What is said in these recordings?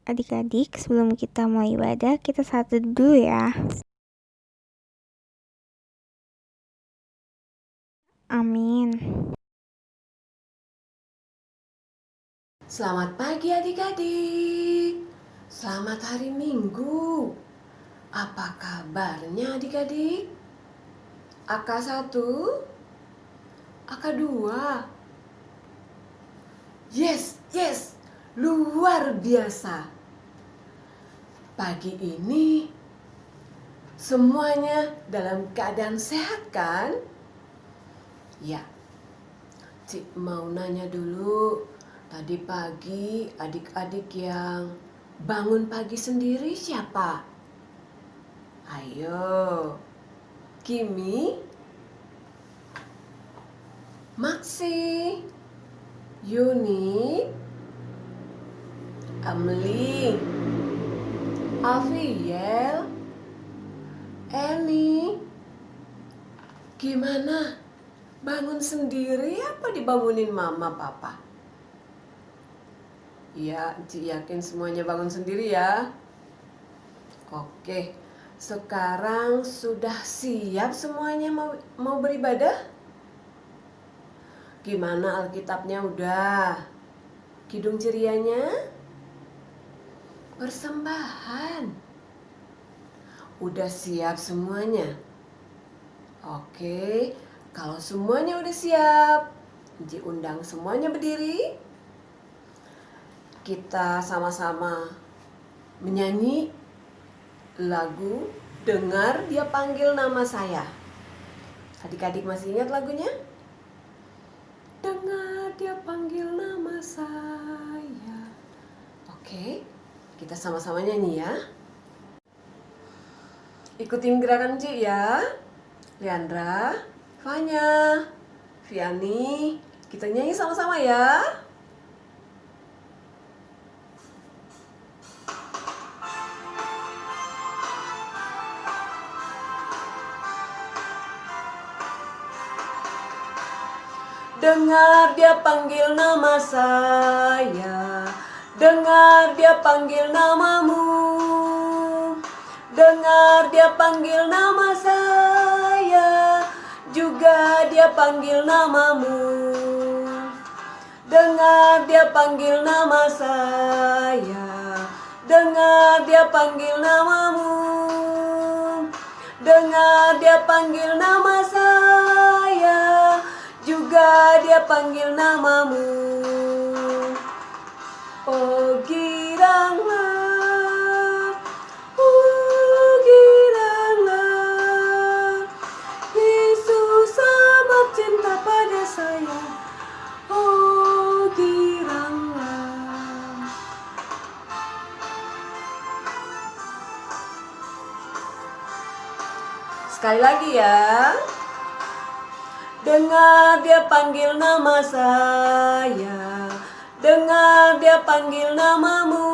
Adik-adik, sebelum kita mulai ibadah, kita satu dulu ya. Amin. Selamat pagi adik-adik. Selamat hari Minggu. Apa kabarnya adik-adik? AK1? AK2? Yes. Luar biasa. Pagi ini semuanya dalam keadaan sehat kan? Ya. Cik mau nanya dulu. Tadi pagi adik-adik yang bangun pagi sendiri siapa? Ayo. Kimi, Maksi, Yuni, Amli, Aviel, Eni. Gimana? Bangun sendiri apa dibangunin mama papa? Ya, Ci yakin semuanya bangun sendiri ya. Oke, sekarang sudah siap semuanya mau beribadah? Gimana Alkitabnya udah? Kidung cerianya? Persembahan. Udah siap semuanya? Oke, kalau semuanya udah siap, Ci undang semuanya berdiri. Kita sama-sama menyanyi lagu Dengar Dia Panggil Nama Saya. Adik-adik masih ingat lagunya? Dengar Dia Panggil Nama Saya. Oke, kita sama-sama nyanyi ya. Ikutin gerakan Ci ya. Leandra, Fanya, Viani, kita nyanyi sama-sama ya. Dengar Dia panggil nama saya, dengar Dia panggil namamu. Dengar Dia panggil nama saya, juga Dia panggil namamu. Dengar Dia panggil nama saya, dengar Dia panggil namamu. Dengar Dia panggil nama saya, juga Dia panggil namamu. Oh giranglah, Yesus amat cinta pada saya. Oh giranglah. Sekali lagi ya. Dengar Dia panggil nama saya, dengar Dia panggil namamu.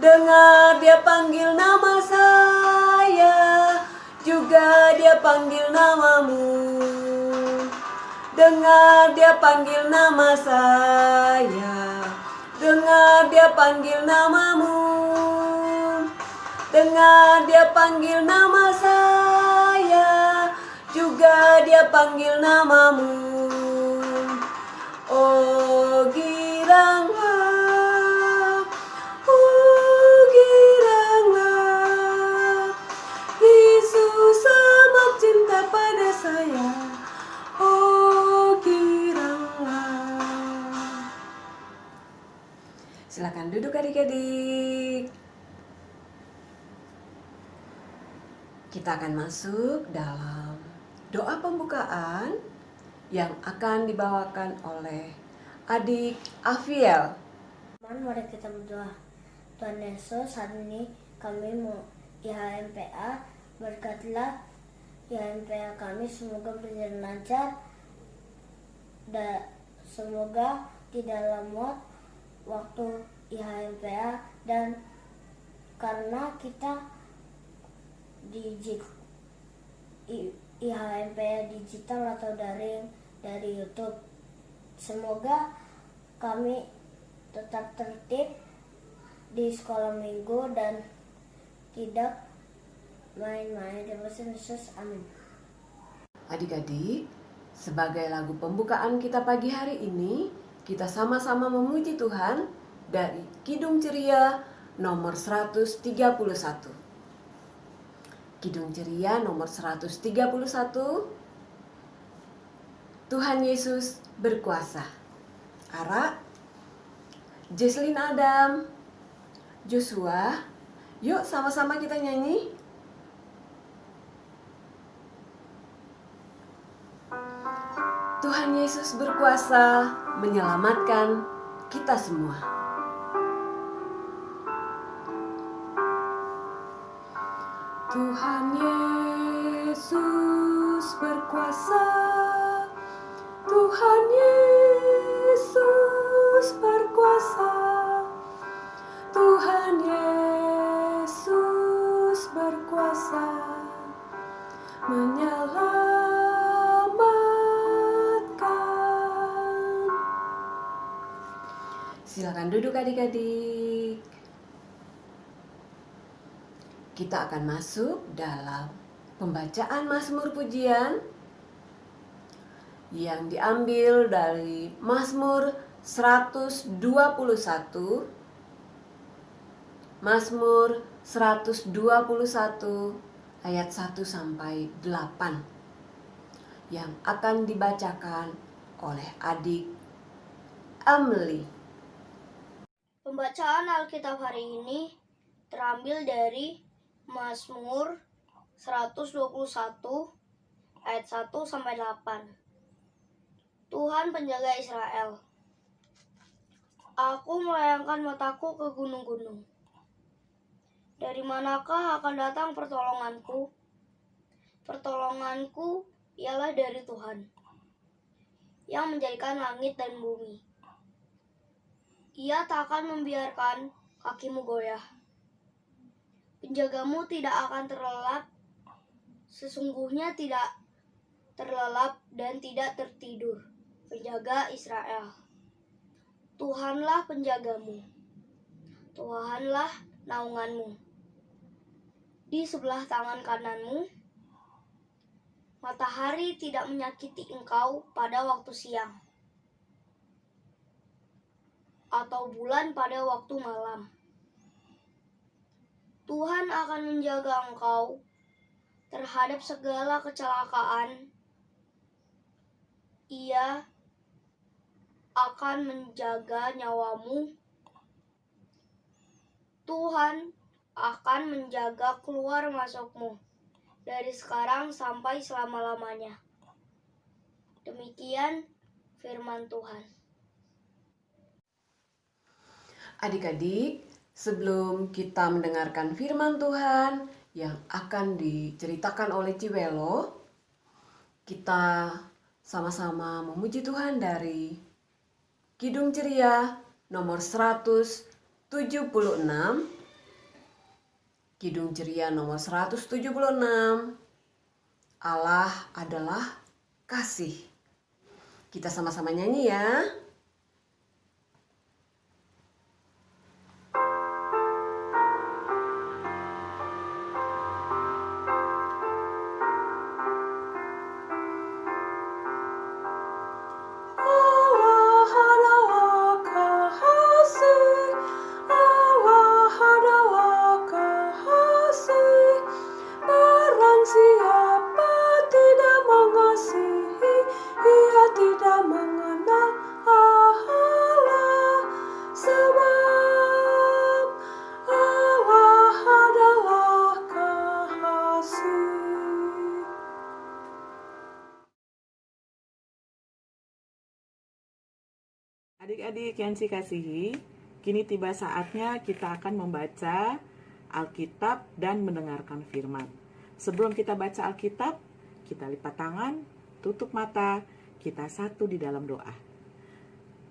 Dengar Dia panggil nama saya, juga Dia panggil namamu. Dengar Dia panggil nama saya, dengar Dia panggil namamu. Dengar Dia panggil nama saya, juga Dia panggil namamu. Oh giranglah, Yesus amat cinta pada saya. Oh giranglah. Silakan duduk adik-adik. Kita akan masuk dalam doa pembukaan yang akan dibawakan oleh adik Aviel. Mari kita berdoa. Tuhan Yesus, hari ini kami mau IHMPA, berkatilah IHMPA kami, semoga berjalan lancar dan semoga tidak lemot waktu IHMPA, dan karena kita di IHMPA digital atau daring dari YouTube, semoga kami tetap tertib di sekolah minggu dan tidak main-main di bahasa Yesus. Amin. Adik-adik, sebagai lagu pembukaan kita pagi hari ini, kita sama-sama memuji Tuhan dari Kidung Ceria nomor 131. Kidung Ceria nomor 131. Tuhan Yesus berkuasa. Ara, Jesslyn Adam, Joshua, yuk sama-sama kita nyanyi. Tuhan Yesus berkuasa menyelamatkan kita semua. Tuhan Yesus berkuasa, Tuhan Yesus berkuasa, Tuhan Yesus berkuasa menyelamatkan. Silakan duduk adik-adik. Kita akan masuk dalam pembacaan Mazmur Pujian yang diambil dari Mazmur 121, Mazmur 121 ayat 1 sampai 8 yang akan dibacakan oleh adik Amelie. Pembacaan Alkitab hari ini terambil dari Mazmur 121 ayat 1 sampai 8. Tuhan penjaga Israel. Aku melayangkan mataku ke gunung-gunung. Dari manakah akan datang pertolonganku? Pertolonganku ialah dari Tuhan, yang menjadikan langit dan bumi. Ia tak akan membiarkan kakimu goyah. Penjagamu tidak akan terlelap, sesungguhnya tidak terlelap dan tidak tertidur. Penjaga Israel. Tuhanlah penjagamu, Tuhanlah naunganmu. Di sebelah tangan kananmu, matahari tidak menyakiti engkau pada waktu siang, atau bulan pada waktu malam. Tuhan akan menjaga engkau terhadap segala kecelakaan. Ia akan menjaga nyawamu. Tuhan akan menjaga keluar masukmu dari sekarang sampai selama-lamanya. Demikian firman Tuhan. Adik-adik, sebelum kita mendengarkan firman Tuhan yang akan diceritakan oleh Ciwelo, kita sama-sama memuji Tuhan dari Kidung Ceria nomor 176. Kidung Ceria nomor 176. Allah adalah kasih. Kita sama-sama nyanyi ya. Adik-adik yang dikasihi, kini tiba saatnya kita akan membaca Alkitab dan mendengarkan firman. Sebelum kita baca Alkitab, kita lipat tangan, tutup mata, kita satu di dalam doa.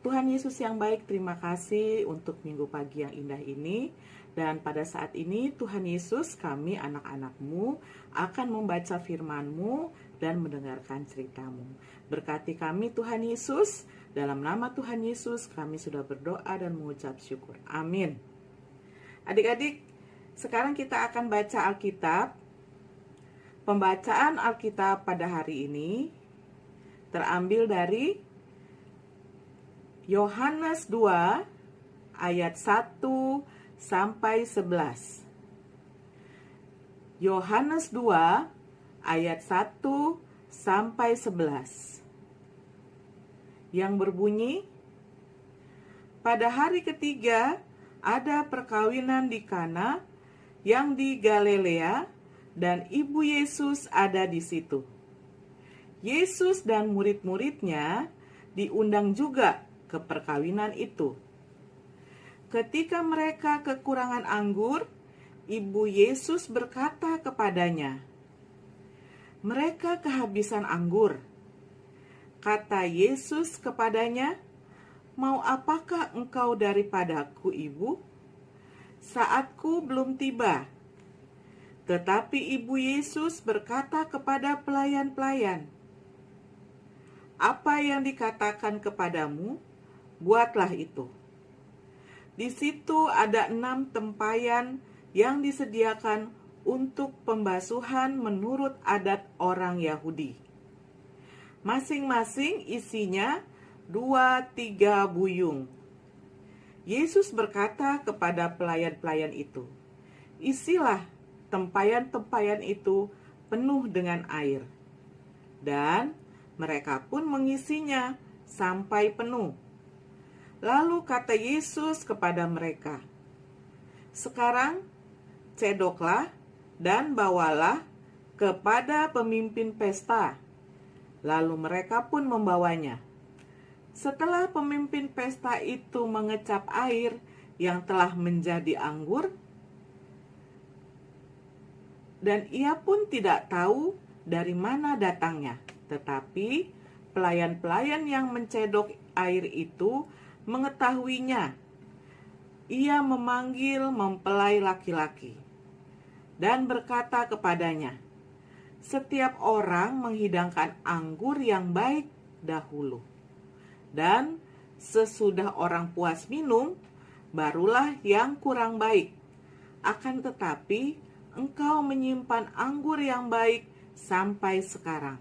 Tuhan Yesus yang baik, terima kasih untuk minggu pagi yang indah ini. Dan pada saat ini Tuhan Yesus, kami anak-anak-Mu akan membaca firman-Mu dan mendengarkan cerita-Mu. Berkati kami Tuhan Yesus, dalam nama Tuhan Yesus kami sudah berdoa dan mengucap syukur. Amin. Adik-adik, sekarang kita akan baca Alkitab. Pembacaan Alkitab pada hari ini terambil dari Yohanes 2 ayat 1 sampai 11. Yohanes 2 ayat 1 sampai 11. Yang berbunyi, pada hari ketiga ada perkawinan di Kana yang di Galilea dan ibu Yesus ada di situ. Yesus dan murid-muridnya diundang juga ke perkawinan itu. Ketika mereka kekurangan anggur, ibu Yesus berkata kepadanya, "Mereka kehabisan anggur." Kata Yesus kepadanya, "Mau apakah engkau daripadaku, ibu? Saatku belum tiba." Tetapi ibu Yesus berkata kepada pelayan-pelayan, "Apa yang dikatakan kepadamu, buatlah itu." Di situ ada 6 tempayan yang disediakan untuk pembasuhan menurut adat orang Yahudi. Masing-masing isinya 2-3 buyung. Yesus berkata kepada pelayan-pelayan itu, "Isilah tempayan-tempayan itu penuh dengan air." Dan mereka pun mengisinya sampai penuh. Lalu kata Yesus kepada mereka, "Sekarang cedoklah dan bawalah kepada pemimpin pesta." Lalu mereka pun membawanya. Setelah pemimpin pesta itu mengecap air yang telah menjadi anggur, dan ia pun tidak tahu dari mana datangnya. Tetapi pelayan-pelayan yang mencedok air itu mengetahuinya. Ia memanggil mempelai laki-laki dan berkata kepadanya, "Setiap orang menghidangkan anggur yang baik dahulu, dan sesudah orang puas minum, barulah yang kurang baik. Akan tetapi engkau menyimpan anggur yang baik sampai sekarang."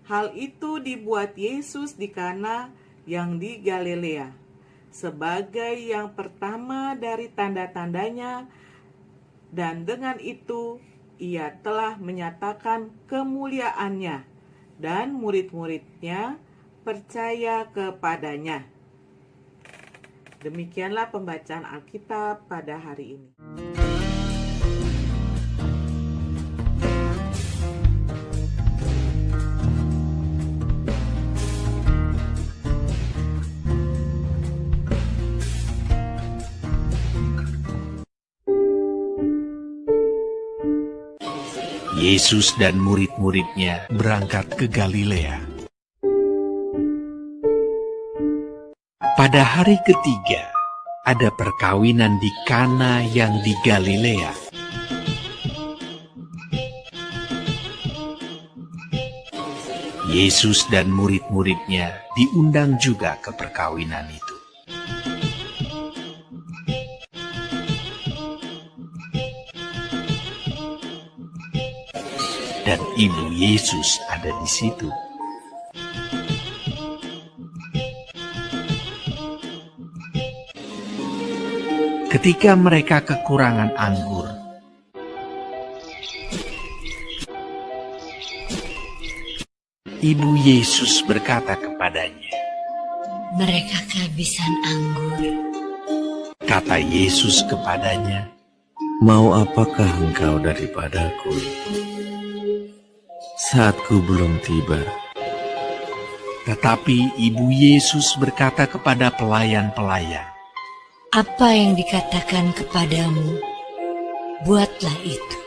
Hal itu dibuat Yesus di Kana yang di Galilea, sebagai yang pertama dari tanda-tandanya, dan dengan itu ia telah menyatakan kemuliaannya, dan murid-muridnya percaya kepadanya. Demikianlah pembacaan Alkitab pada hari ini. Yesus dan murid-muridnya berangkat ke Galilea. Pada hari ketiga, ada perkawinan di Kana yang di Galilea. Yesus dan murid-muridnya diundang juga ke perkawinan itu. Dan ibu Yesus ada di situ. Ketika mereka kekurangan anggur, ibu Yesus berkata kepadanya, "Mereka kehabisan anggur." Kata Yesus kepadanya, "Mau apakah engkau daripadaku? Saatku belum tiba." Tetapi ibu Yesus berkata kepada pelayan-pelayan, "Apa yang dikatakan kepadamu, buatlah itu."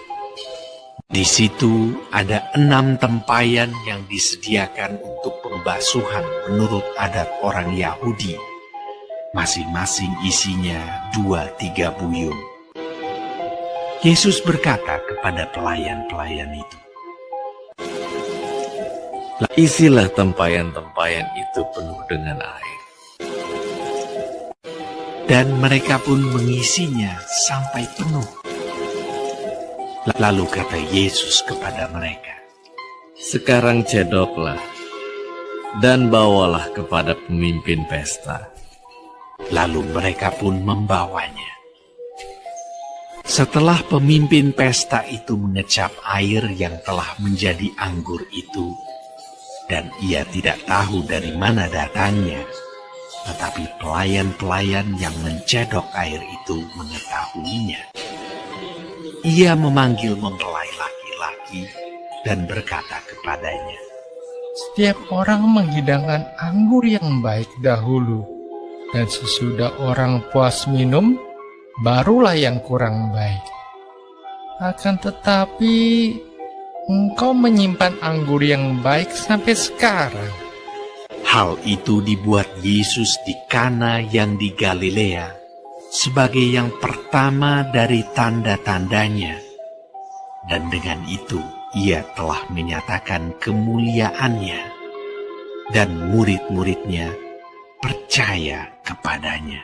Di situ ada 6 tempayan yang disediakan untuk pembasuhan menurut adat orang Yahudi. Masing-masing isinya 2-3 buyung. Yesus berkata kepada pelayan-pelayan itu, Isilah tempayan-tempayan itu penuh dengan air. dan mereka pun mengisinya sampai penuh. Lalu kata Yesus kepada mereka, Sekarang cedoklah dan bawalah kepada pemimpin pesta. lalu mereka pun membawanya. Setelah pemimpin pesta itu mengecap air yang telah menjadi anggur itu, dan ia tidak tahu dari mana datangnya, tetapi pelayan-pelayan yang mencedok air itu mengetahuinya. Ia memanggil mempelai laki-laki dan berkata kepadanya, Setiap orang menghidangkan anggur yang baik dahulu, dan sesudah orang puas minum, barulah yang kurang baik. Akan tetapi, engkau menyimpan anggur yang baik sampai sekarang. hal itu dibuat Yesus di Kana yang di Galilea sebagai yang pertama dari tanda-tandanya. Dan dengan itu ia telah menyatakan kemuliaannya, dan murid-muridnya percaya kepadanya.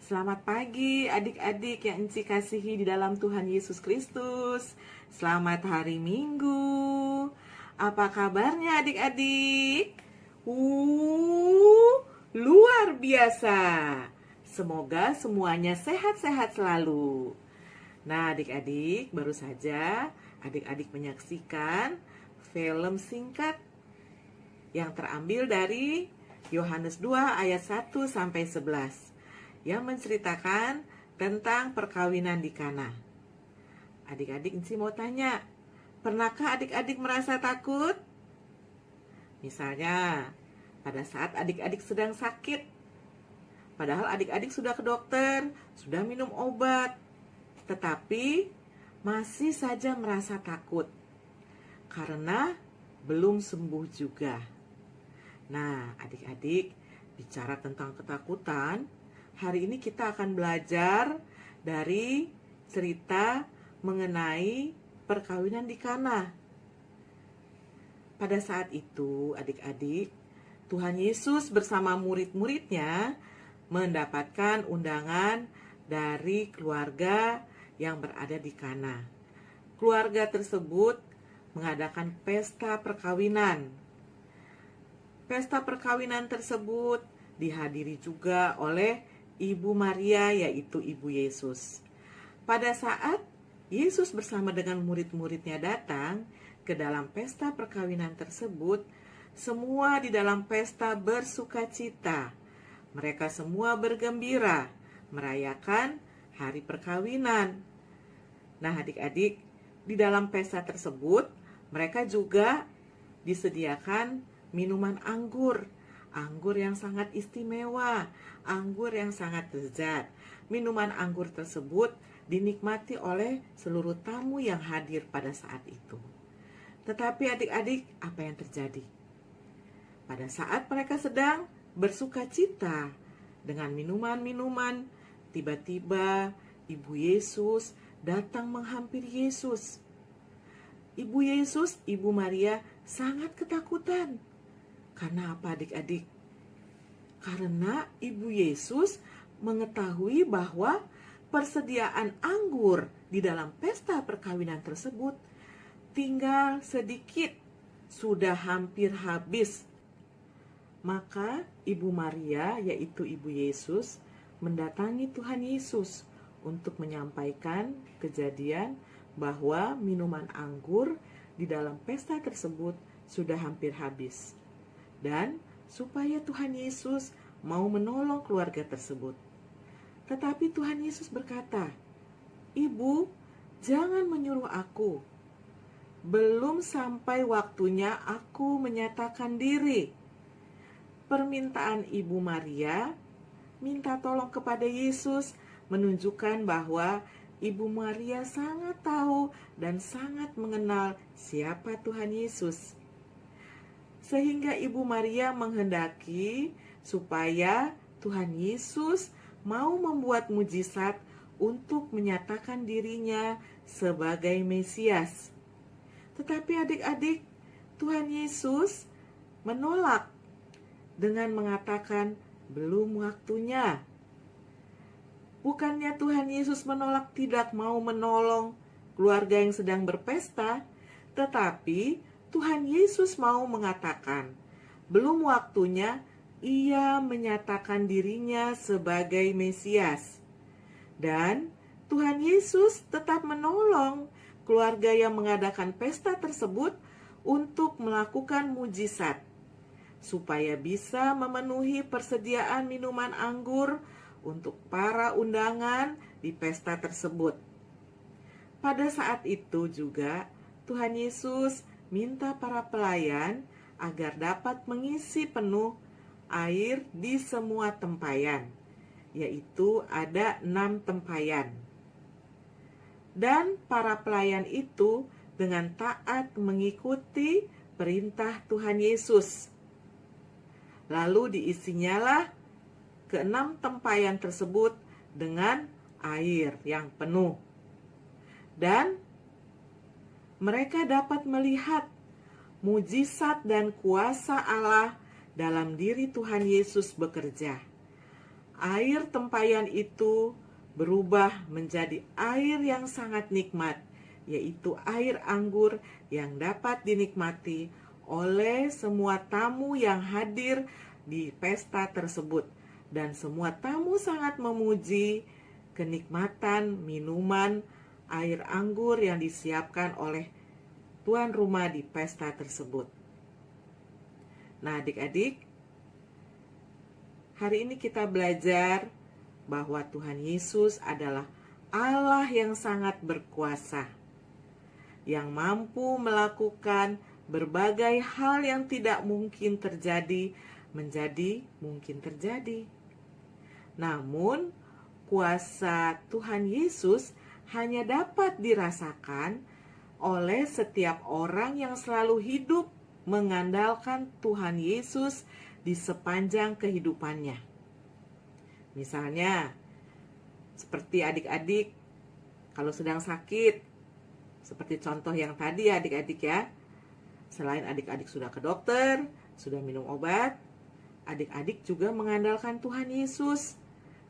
Selamat pagi adik-adik yang Enci kasihi di dalam Tuhan Yesus Kristus. Selamat hari Minggu. Apa kabarnya adik-adik? Luar biasa. Semoga semuanya sehat-sehat selalu. Nah adik-adik, baru saja adik-adik menyaksikan film singkat yang terambil dari Yohanes 2 ayat 1 sampai 11 yang menceritakan tentang perkawinan di Kana. Adik-adik Enci mau tanya, pernahkah adik-adik merasa takut? Misalnya, pada saat adik-adik sedang sakit, padahal adik-adik sudah ke dokter, sudah minum obat, tetapi masih saja merasa takut karena belum sembuh juga. Nah, adik-adik, bicara tentang ketakutan, hari ini kita akan belajar dari cerita mengenai perkawinan di Kana. Pada saat itu, adik-adik, Tuhan Yesus bersama murid-muridnya mendapatkan undangan dari keluarga yang berada di Kana. Keluarga tersebut mengadakan pesta perkawinan. Pesta perkawinan tersebut dihadiri juga oleh Ibu Maria, yaitu Ibu Yesus. Pada saat Yesus bersama dengan murid-muridnya datang ke dalam pesta perkawinan tersebut, semua di dalam pesta bersukacita. Mereka semua bergembira merayakan hari perkawinan. Nah, adik-adik, di dalam pesta tersebut mereka juga disediakan minuman anggur yang sangat istimewa, anggur yang sangat lezat. Minuman anggur tersebut dinikmati oleh seluruh tamu yang hadir pada saat itu. Tetapi adik-adik, apa yang terjadi? Pada saat mereka sedang bersukacita dengan minuman-minuman, tiba-tiba Ibu Yesus datang menghampiri Yesus. Ibu Yesus, Ibu Maria sangat ketakutan. Karena apa adik-adik? Karena Ibu Yesus mengetahui bahwa persediaan anggur di dalam pesta perkawinan tersebut tinggal sedikit, sudah hampir habis. Maka Ibu Maria, yaitu Ibu Yesus, mendatangi Tuhan Yesus untuk menyampaikan kejadian bahwa minuman anggur di dalam pesta tersebut sudah hampir habis. Dan supaya Tuhan Yesus mau menolong keluarga tersebut. Tetapi Tuhan Yesus berkata, Ibu, jangan menyuruh aku. Belum sampai waktunya aku menyatakan diri. Permintaan Ibu Maria minta tolong kepada Yesus menunjukkan bahwa Ibu Maria sangat tahu dan sangat mengenal siapa Tuhan Yesus. Sehingga Ibu Maria menghendaki supaya Tuhan Yesus mau membuat mujizat untuk menyatakan dirinya sebagai Mesias. Tetapi adik-adik, Tuhan Yesus menolak dengan mengatakan, belum waktunya. Bukannya Tuhan Yesus menolak tidak mau menolong keluarga yang sedang berpesta, tetapi Tuhan Yesus mau mengatakan, belum waktunya Ia menyatakan dirinya sebagai Mesias. Dan Tuhan Yesus tetap menolong keluarga yang mengadakan pesta tersebut untuk melakukan mujizat, supaya bisa memenuhi persediaan minuman anggur untuk para undangan di pesta tersebut. Pada saat itu juga Tuhan Yesus minta para pelayan agar dapat mengisi penuh air di semua tempayan, yaitu ada 6 tempayan. Dan para pelayan itu dengan taat mengikuti perintah Tuhan Yesus. Lalu diisinyalah ke-6 tempayan tersebut dengan air yang penuh. Dan mereka dapat melihat mujizat dan kuasa Allah dalam diri Tuhan Yesus bekerja. Air tempayan itu berubah menjadi air yang sangat nikmat, yaitu air anggur yang dapat dinikmati oleh semua tamu yang hadir di pesta tersebut. Dan semua tamu sangat memuji kenikmatan minuman air anggur yang disiapkan oleh tuan rumah di pesta tersebut. Nah, adik-adik, hari ini kita belajar bahwa Tuhan Yesus adalah Allah yang sangat berkuasa, yang mampu melakukan berbagai hal yang tidak mungkin terjadi menjadi mungkin terjadi. Namun, kuasa Tuhan Yesus hanya dapat dirasakan oleh setiap orang yang selalu hidup mengandalkan Tuhan Yesus di sepanjang kehidupannya. Misalnya, seperti adik-adik kalau sedang sakit, seperti contoh yang tadi adik-adik ya. Selain adik-adik sudah ke dokter, sudah minum obat, adik-adik juga mengandalkan Tuhan Yesus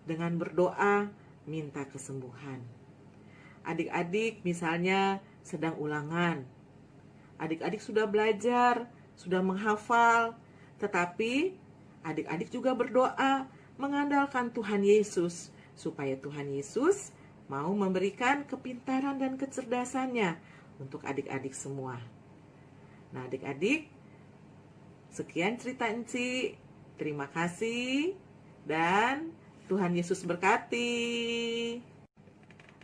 dengan berdoa minta kesembuhan. Adik-adik misalnya sedang ulangan. Adik-adik sudah belajar, sudah menghafal, tetapi adik-adik juga berdoa mengandalkan Tuhan Yesus, supaya Tuhan Yesus mau memberikan kepintaran dan kecerdasannya untuk adik-adik semua. Nah, adik-adik, sekian cerita Enci. Terima kasih dan Tuhan Yesus berkati.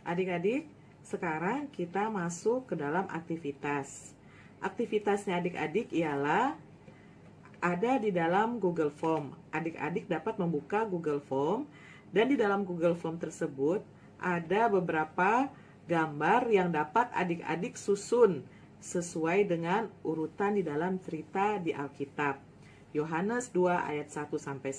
Adik-adik, sekarang kita masuk ke dalam aktivitas. Aktivitasnya adik-adik ialah ada di dalam Google Form. Adik-adik dapat membuka Google Form dan di dalam Google Form tersebut ada beberapa gambar yang dapat adik-adik susun sesuai dengan urutan di dalam cerita di Alkitab. Yohanes 2 ayat 1-11.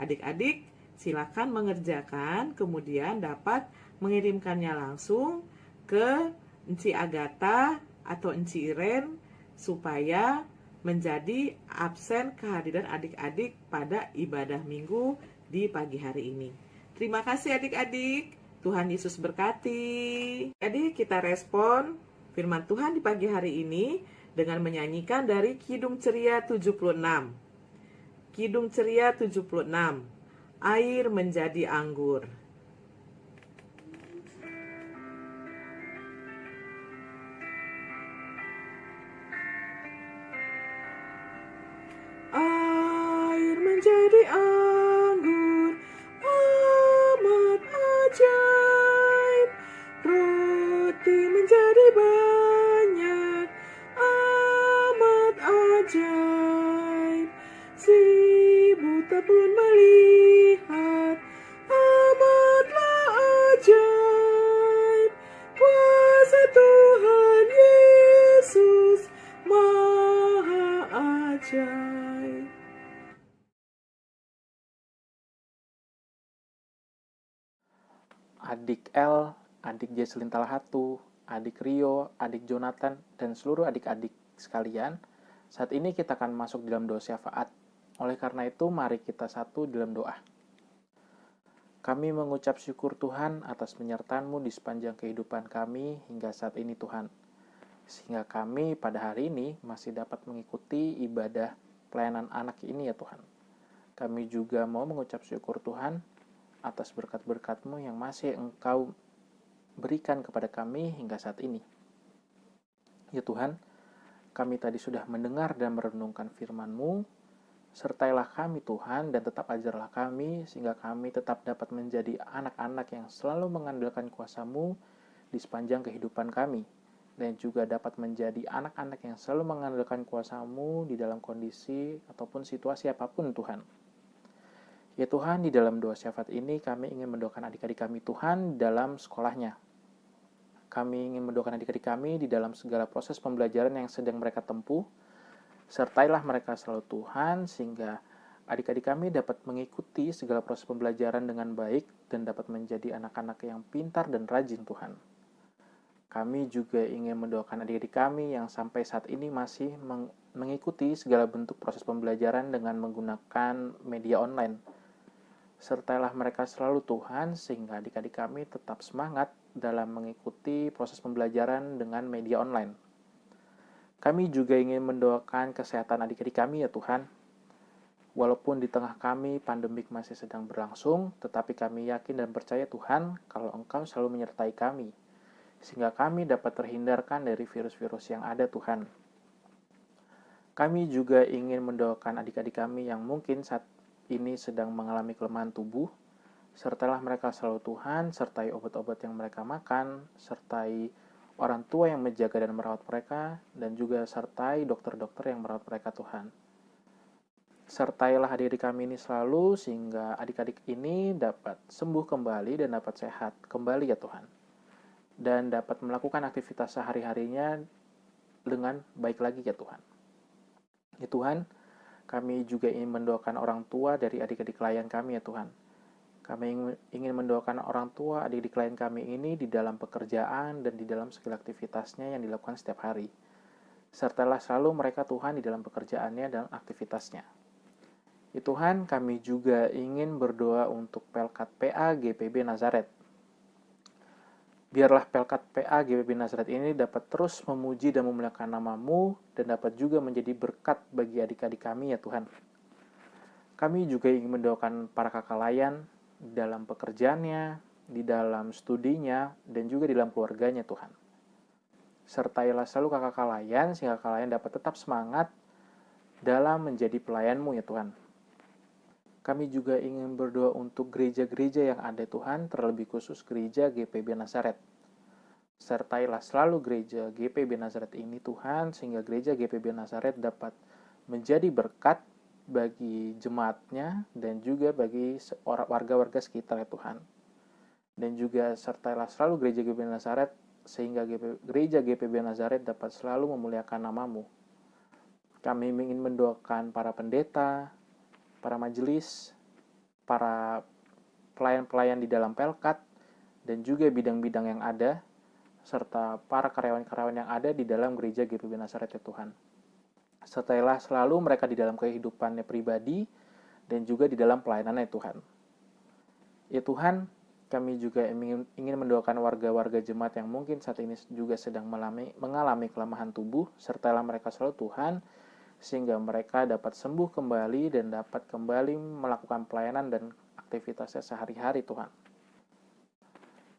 Adik-adik silakan mengerjakan, kemudian dapat mengirimkannya langsung ke Enci Agatha atau Enci Iren supaya menjadi absen kehadiran adik-adik pada ibadah minggu di pagi hari ini. Terima kasih adik-adik. Tuhan Yesus berkati. Jadi kita respon firman Tuhan di pagi hari ini dengan menyanyikan dari Kidung Ceria 76. Kidung Ceria 76. Air menjadi anggur. Air menjadi anggur, amat ajaib. Roti menjadi banyak, amat ajaib. Si buta pun melihat, amatlah ajaib. Kuasa Tuhan Yesus maha ajaib. Adik L, adik Jesslyn Talhatu, adik Rio, adik Jonathan, dan seluruh adik-adik sekalian, saat ini kita akan masuk dalam doa syafaat Oleh karena itu, mari kita satu dalam doa. Kami mengucap syukur Tuhan atas penyertaan-Mu di sepanjang kehidupan kami hingga saat ini Tuhan. Sehingga kami pada hari ini masih dapat mengikuti ibadah pelayanan anak ini ya Tuhan. Kami juga mau mengucap syukur Tuhan atas berkat-berkat-Mu yang masih Engkau berikan kepada kami hingga saat ini. Ya Tuhan, kami tadi sudah mendengar dan merenungkan firman-Mu. Sertailah kami Tuhan dan tetap ajarlah kami sehingga kami tetap dapat menjadi anak-anak yang selalu mengandalkan kuasa-Mu di sepanjang kehidupan kami. Dan juga dapat menjadi anak-anak yang selalu mengandalkan kuasa-Mu di dalam kondisi ataupun situasi apapun Tuhan. Ya Tuhan, di dalam doa syafaat ini kami ingin mendoakan adik-adik kami Tuhan dalam sekolahnya. Kami ingin mendoakan adik-adik kami di dalam segala proses pembelajaran yang sedang mereka tempuh. Sertailah mereka selalu Tuhan, sehingga adik-adik kami dapat mengikuti segala proses pembelajaran dengan baik dan dapat menjadi anak-anak yang pintar dan rajin Tuhan. Kami juga ingin mendoakan adik-adik kami yang sampai saat ini masih mengikuti segala bentuk proses pembelajaran dengan menggunakan media online. Sertailah mereka selalu Tuhan, sehingga adik-adik kami tetap semangat dalam mengikuti proses pembelajaran dengan media online. Kami juga ingin mendoakan kesehatan adik-adik kami ya Tuhan. Walaupun di tengah kami pandemik masih sedang berlangsung, tetapi kami yakin dan percaya Tuhan kalau Engkau selalu menyertai kami, sehingga kami dapat terhindarkan dari virus-virus yang ada Tuhan. Kami juga ingin mendoakan adik-adik kami yang mungkin saat ini sedang mengalami kelemahan tubuh, sertailah mereka selalu Tuhan, sertai obat-obat yang mereka makan, sertai orang tua yang menjaga dan merawat mereka, dan juga sertai dokter-dokter yang merawat mereka Tuhan. Sertailah adik-adik kami ini selalu, sehingga adik-adik ini dapat sembuh kembali dan dapat sehat kembali ya Tuhan. Dan dapat melakukan aktivitas sehari-harinya dengan baik lagi ya Tuhan. Ya Tuhan, kami juga ingin mendoakan orang tua dari adik-adik klien kami ya Tuhan. Kami ingin mendoakan orang tua adik-adik klien kami ini di dalam pekerjaan dan di dalam segala aktivitasnya yang dilakukan setiap hari. Sertalah selalu mereka Tuhan di dalam pekerjaannya dan aktivitasnya. Ya Tuhan, kami juga ingin berdoa untuk Pelkat PA GPB Nazaret. Biarlah Pelkat PA GPB Nazaret ini dapat terus memuji dan memuliakan nama-Mu dan dapat juga menjadi berkat bagi adik-adik kami ya Tuhan. Kami juga ingin mendoakan para kakak layan dalam pekerjaannya, di dalam studinya, dan juga di dalam keluarganya Tuhan. Sertailah selalu kakak layan, sehingga kakak layan dapat tetap semangat dalam menjadi pelayan-Mu ya Tuhan. Kami juga ingin berdoa untuk gereja-gereja yang ada Tuhan, terlebih khusus gereja GPB Nazaret. Sertailah selalu gereja GPB Nazaret ini Tuhan, sehingga gereja GPB Nazaret dapat menjadi berkat bagi jemaatnya dan juga bagi warga-warga sekitar ya Tuhan. Dan juga sertailah selalu gereja GPB Nazaret, sehingga gereja GPB Nazaret dapat selalu memuliakan nama-Mu. Kami ingin mendoakan para pendeta, para majelis, para pelayan-pelayan di dalam Pelkat, dan juga bidang-bidang yang ada, serta para karyawan-karyawan yang ada di dalam gereja GPB Nazaret ya Tuhan. Sertailah selalu mereka di dalam kehidupannya pribadi dan juga di dalam pelayanannya Tuhan. Ya Tuhan, kami juga ingin mendoakan warga-warga jemaat yang mungkin saat ini juga sedang mengalami kelemahan tubuh. Sertailah mereka selalu Tuhan, sehingga mereka dapat sembuh kembali dan dapat kembali melakukan pelayanan dan aktivitasnya sehari-hari Tuhan.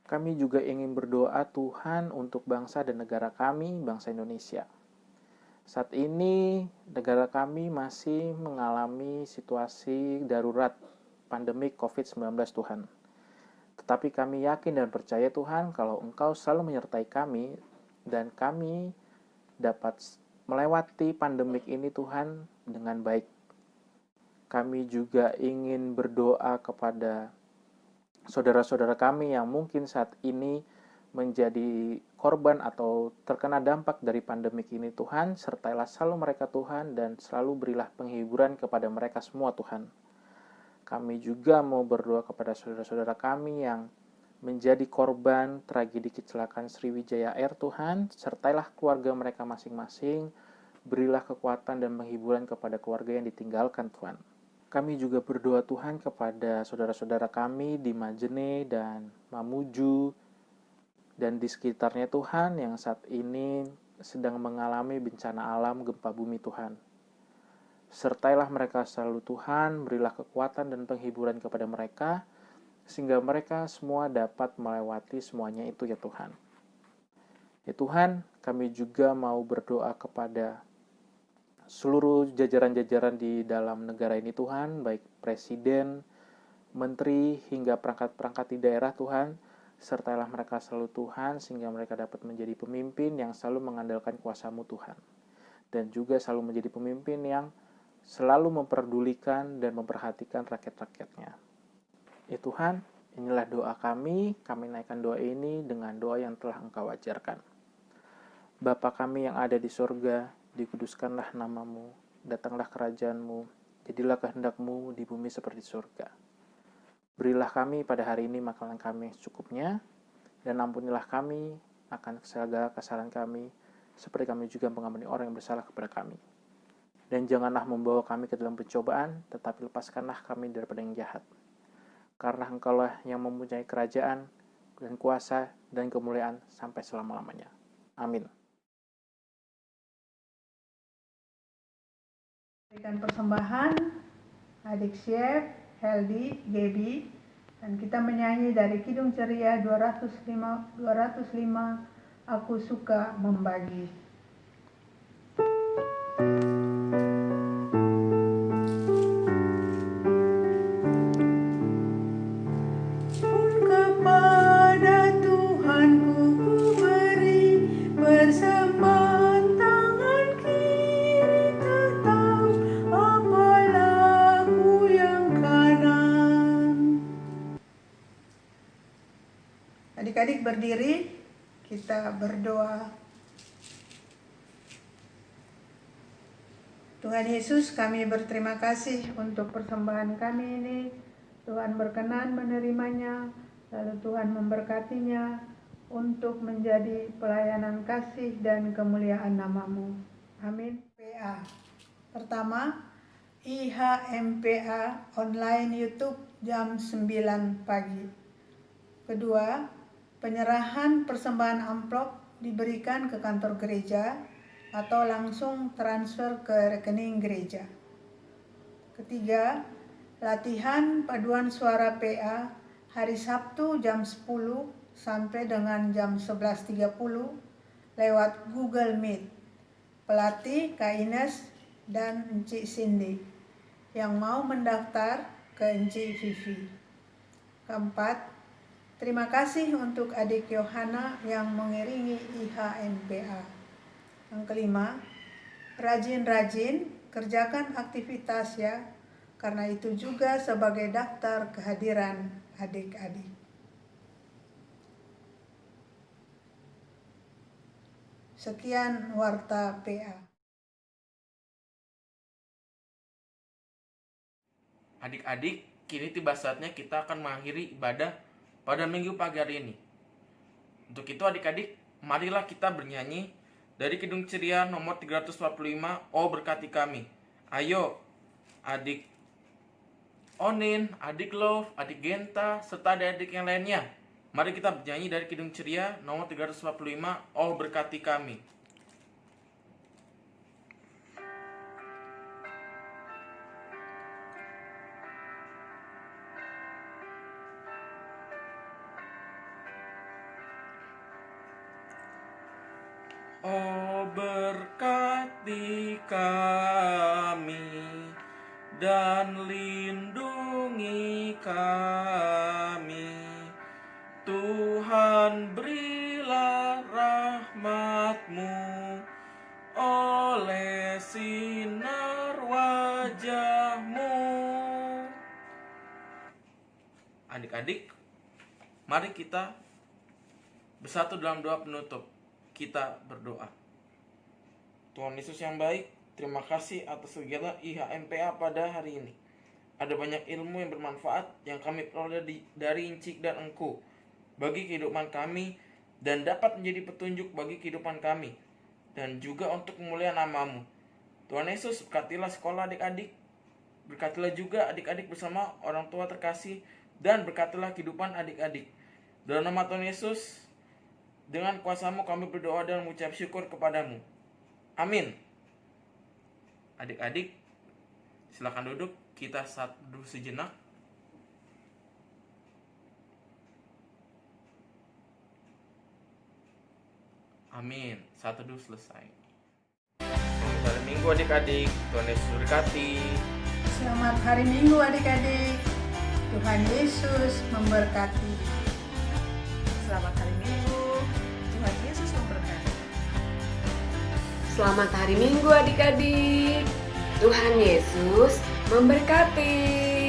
Kami juga ingin berdoa Tuhan untuk bangsa dan negara kami, bangsa Indonesia. Saat ini negara kami masih mengalami situasi darurat pandemi COVID-19 Tuhan. Tetapi kami yakin dan percaya Tuhan kalau Engkau selalu menyertai kami dan kami dapat melewati pandemik ini Tuhan dengan baik. Kami juga ingin berdoa kepada saudara-saudara kami yang mungkin saat ini menjadi korban atau terkena dampak dari pandemik ini Tuhan, sertailah selalu mereka Tuhan dan selalu berilah penghiburan kepada mereka semua Tuhan. Kami juga mau berdoa kepada saudara-saudara kami yang menjadi korban tragedi kecelakaan Sriwijaya Air Tuhan, sertailah keluarga mereka masing-masing, berilah kekuatan dan penghiburan kepada keluarga yang ditinggalkan Tuhan. Kami juga berdoa Tuhan kepada saudara-saudara kami di Majene dan Mamuju dan di sekitarnya Tuhan yang saat ini sedang mengalami bencana alam gempa bumi Tuhan. Sertailah mereka selalu Tuhan, berilah kekuatan dan penghiburan kepada mereka, sehingga mereka semua dapat melewati semuanya itu ya Tuhan. Ya Tuhan, kami juga mau berdoa kepada seluruh jajaran-jajaran di dalam negara ini Tuhan, baik presiden, menteri, hingga perangkat-perangkat di daerah Tuhan, sertailah mereka selalu Tuhan, sehingga mereka dapat menjadi pemimpin yang selalu mengandalkan kuasa-Mu Tuhan, dan juga selalu menjadi pemimpin yang selalu memperdulikan dan memperhatikan rakyat-rakyatnya. Ya Tuhan, inilah doa kami naikkan doa ini dengan doa yang telah Engkau ajarkan. Bapa kami yang ada di sorga, dikuduskanlah nama-Mu, datanglah kerajaan-Mu, jadilah kehendak-Mu di bumi seperti surga. Berilah kami pada hari ini makanan kami secukupnya, dan ampunilah kami akan segala kesalahan kami, seperti kami juga mengampuni orang yang bersalah kepada kami. Dan janganlah membawa kami ke dalam pencobaan, tetapi lepaskanlah kami daripada yang jahat. Karena Engkaulah yang mempunyai kerajaan, dan kuasa, dan kemuliaan sampai selama-lamanya. Amin. Berikan persembahan adik Chef, Heldi, Gaby, dan kita menyanyi dari Kidung Ceria 205 Aku Suka Membagi. Kepada Tuhanku ku beri persembahan tangan kiri tetap apalah ku yang kanan. Adik-adik berdiri, kita berdoa. Tuhan Yesus, kami berterima kasih untuk persembahan kami ini. Tuhan berkenan menerimanya, lalu Tuhan memberkatinya untuk menjadi pelayanan kasih dan kemuliaan nama-Mu. Amin. PA. Pertama, IHMPA online YouTube jam 9 pagi. Kedua, penyerahan persembahan amplop diberikan ke kantor gereja atau langsung transfer ke rekening gereja. Ketiga, latihan paduan suara PA hari Sabtu jam 10 sampai dengan jam 11.30 lewat Google Meet. Pelatih Kak Ines dan Encik Cindy yang mau mendaftar ke Encik Vivi. Keempat, terima kasih untuk adik Yohana yang mengiringi IHMPA. Yang kelima, rajin-rajin kerjakan aktivitas ya, karena itu juga sebagai daftar kehadiran adik-adik. Sekian warta PA. Adik-adik, kini tiba saatnya kita akan mengakhiri ibadah pada minggu pagi hari ini. Untuk itu adik-adik, marilah kita bernyanyi dari Kidung Ceria nomor 345, Oh Berkati Kami. Ayo, adik Onin, adik Love, adik Genta, serta adik-adik yang lainnya. Mari kita bernyanyi dari Kidung Ceria nomor 345, Oh Berkati Kami. Oh berkati kami dan lindungi kami, Tuhan berilah rahmat-Mu oleh sinar wajah-Mu. Adik-adik, mari kita bersatu dalam doa penutup. Kita berdoa. Tuhan Yesus yang baik, terima kasih atas kegiatan IHMPA pada hari ini. Ada banyak ilmu yang bermanfaat yang kami peroleh dari Incik dan Engku bagi kehidupan kami dan dapat menjadi petunjuk bagi kehidupan kami dan juga untuk kemuliaan nama-Mu. Tuhan Yesus, berkatilah sekolah adik-adik, Berkatilah juga adik-adik bersama orang tua terkasih, dan berkatilah kehidupan adik-adik. Dalam nama Tuhan Yesus, dengan kuasa-Mu kami berdoa dan mengucap syukur kepadamu. Amin. Adik-adik, silakan duduk, kita duduk sejenak. Amin. Satu dulu selesai. Selamat hari Minggu adik-adik. Tuhan Yesus berkati. Selamat hari Minggu adik-adik. Tuhan Yesus memberkati. Selamat hari Minggu. Tuhan Yesus memberkati. Selamat hari Minggu adik-adik. Tuhan Yesus memberkati.